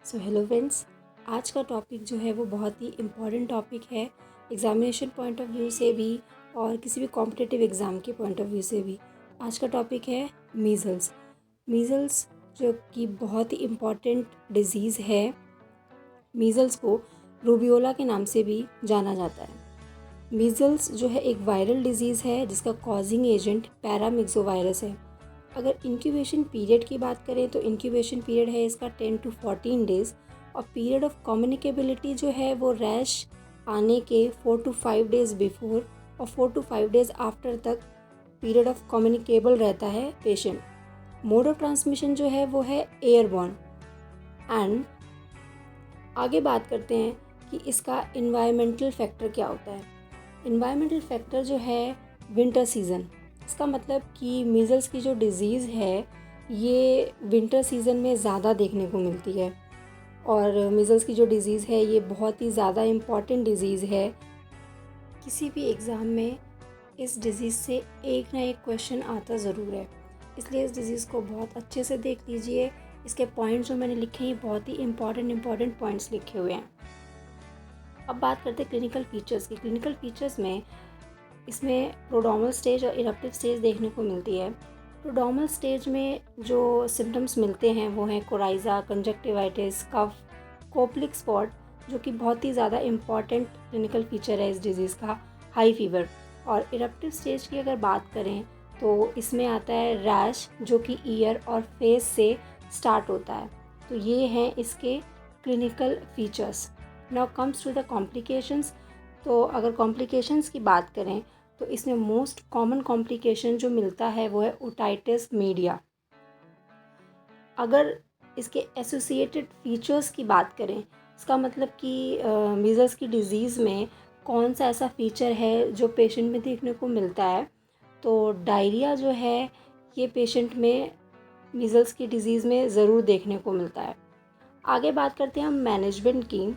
So hello friends, आज का topic जो है वो बहुत ही इम्पॉर्टेंट टॉपिक है एग्ज़ामिनेशन पॉइंट ऑफ व्यू से भी और किसी भी कॉम्पिटिटिव एग्ज़ाम के पॉइंट ऑफ व्यू से भी। आज का टॉपिक है मीज़ल्स। मीज़ल्स जो कि बहुत ही इम्पॉर्टेंट डिज़ीज़ है। मीज़ल्स को रूबियोला के नाम से भी जाना जाता है। मीज़ल्स जो है एक वायरल डिज़ीज़ है जिसका कॉजिंग एजेंट पैरामिक्सोवायरस है। अगर इंक्यूबेशन पीरियड की बात करें तो इंक्यूबेशन पीरियड है इसका 10 to 14 डेज़ और पीरियड ऑफ कम्युनिकेबिलिटी जो है वो रैश आने के 4 to 5 डेज़ बिफोर और 4 to 5 डेज़ आफ्टर तक पीरियड ऑफ कम्युनिकेबल रहता है पेशेंट। मोड ऑफ ट्रांसमिशन जो है वो है एयरबॉर्न। एंड आगे बात करते हैं कि इसका इन्वायरमेंटल फैक्टर क्या होता है। इन्वायरमेंटल फैक्टर जो है विंटर सीज़न, इसका मतलब कि मीज़ल्स की जो डिज़ीज़ है ये विंटर सीज़न में ज़्यादा देखने को मिलती है। और मीज़ल्स की जो डिज़ीज़ है ये बहुत ही ज़्यादा इम्पॉर्टेंट डिज़ीज़ है। किसी भी एग्ज़ाम में इस डिज़ीज़ से एक ना एक क्वेश्चन आता ज़रूर है, इसलिए इस डिज़ीज़ को बहुत अच्छे से देख लीजिए। इसके पॉइंट्स जो मैंने लिखे हैं बहुत ही इम्पॉर्टेंट पॉइंट्स लिखे हुए हैं। अब बात करते हैं क्लिनिकल फीचर्स की। क्लिनिकल फीचर्स में इसमें प्रोड्रोमल स्टेज और इरप्टिव स्टेज देखने को मिलती है। प्रोड्रोमल स्टेज में जो सिम्टम्स मिलते हैं वो हैं कोराइज़ा, कंजक्टिवाइटिस, कफ, कोप्लिक स्पॉट, जो कि बहुत ही ज़्यादा इम्पॉर्टेंट क्लिनिकल फीचर है इस डिज़ीज़ का, हाई फीवर। और इरप्टिव स्टेज की अगर बात करें तो इसमें आता है रैश, जो कि ईयर और फेस से स्टार्ट होता है। तो ये हैं इसके clinical features. Now comes to the complications. तो अगर कॉम्प्लिकेशंस की बात करें तो इसमें मोस्ट कॉमन कॉम्प्लिकेशन जो मिलता है वो है ओटाइटिस मीडिया। अगर इसके एसोसिएटेड फीचर्स की बात करें, इसका मतलब कि मीज़ल्स की डिज़ीज़ में कौन सा ऐसा फीचर है जो पेशेंट में देखने को मिलता है, तो डायरिया जो है ये पेशेंट में मीज़ल्स की डिज़ीज़ में ज़रूर देखने को मिलता है। आगे बात करते हैं हम मैनेजमेंट की।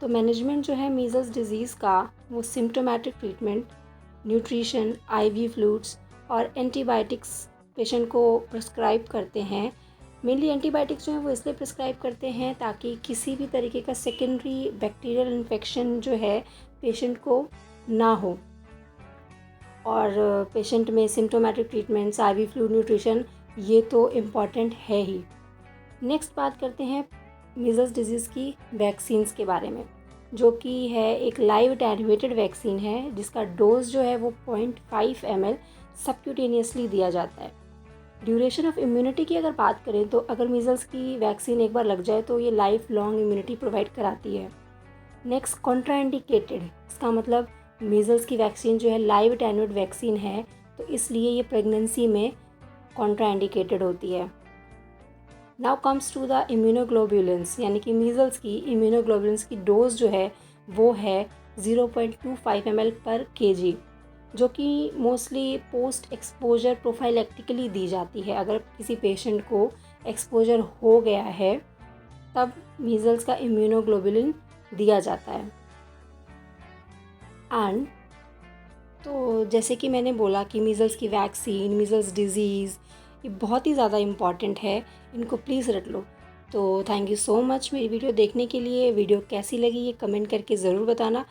तो मैनेजमेंट जो है मीज़ल्स डिज़ीज़ का वो symptomatic treatment, nutrition, ivy fluids और एंटीबायोटिक्स पेशेंट को प्रिस्क्राइब करते हैं। मेनली एंटीबायोटिक्स जो है वो इसलिए प्रिस्क्राइब करते हैं ताकि किसी भी तरीके का सेकेंडरी बैक्टीरियल इन्फेक्शन जो है पेशेंट को ना हो। और पेशेंट में symptomatic treatments, IV fluid, nutrition, ये तो इम्पॉर्टेंट है ही। नेक्स्ट बात करते हैं मीज़ल्स डिज़ीज़ की वैक्सीन्स के बारे में, जो कि है एक लाइव एटेन्यूएटेड वैक्सीन है जिसका डोज जो है वो 0.5 ml सबक्यूटेनियसली दिया जाता है। ड्यूरेशन ऑफ इम्यूनिटी की अगर बात करें तो अगर मीज़ल्स की वैक्सीन एक बार लग जाए तो ये लाइफ लॉन्ग इम्यूनिटी प्रोवाइड कराती है। नेक्स्ट कॉन्ट्राइंडिकेटेड, इसका मतलब मीज़ल्स की वैक्सीन जो है लाइव एटेन्यूएट वैक्सीन है तो इसलिए ये प्रेगनेंसी में कॉन्ट्राइंडिकेटेड होती है। नाउ कम्स टू द इम्यूनोग्लोब्युलेंस, यानी कि मीज़ल्स की इम्यूनोग्लोब्युलेंस की डोज जो है वो है 0.25 ml पर kg, जो कि मोस्टली पोस्ट एक्सपोजर प्रोफाइलेक्टिकली दी जाती है। अगर किसी पेशेंट को एक्सपोजर हो गया है तब मीज़ल्स का इम्यूनोग्लोबुलिन दिया जाता है। एंड तो जैसे कि मैंने बोला कि मीज़ल्स की वैक्सीन, मीज़ल्स डिज़ीज़, ये बहुत ही ज़्यादा इम्पॉर्टेंट है, इनको प्लीज़ रट लो। तो थैंक यू सो मच मेरी वीडियो देखने के लिए। वीडियो कैसी लगी ये कमेंट करके ज़रूर बताना।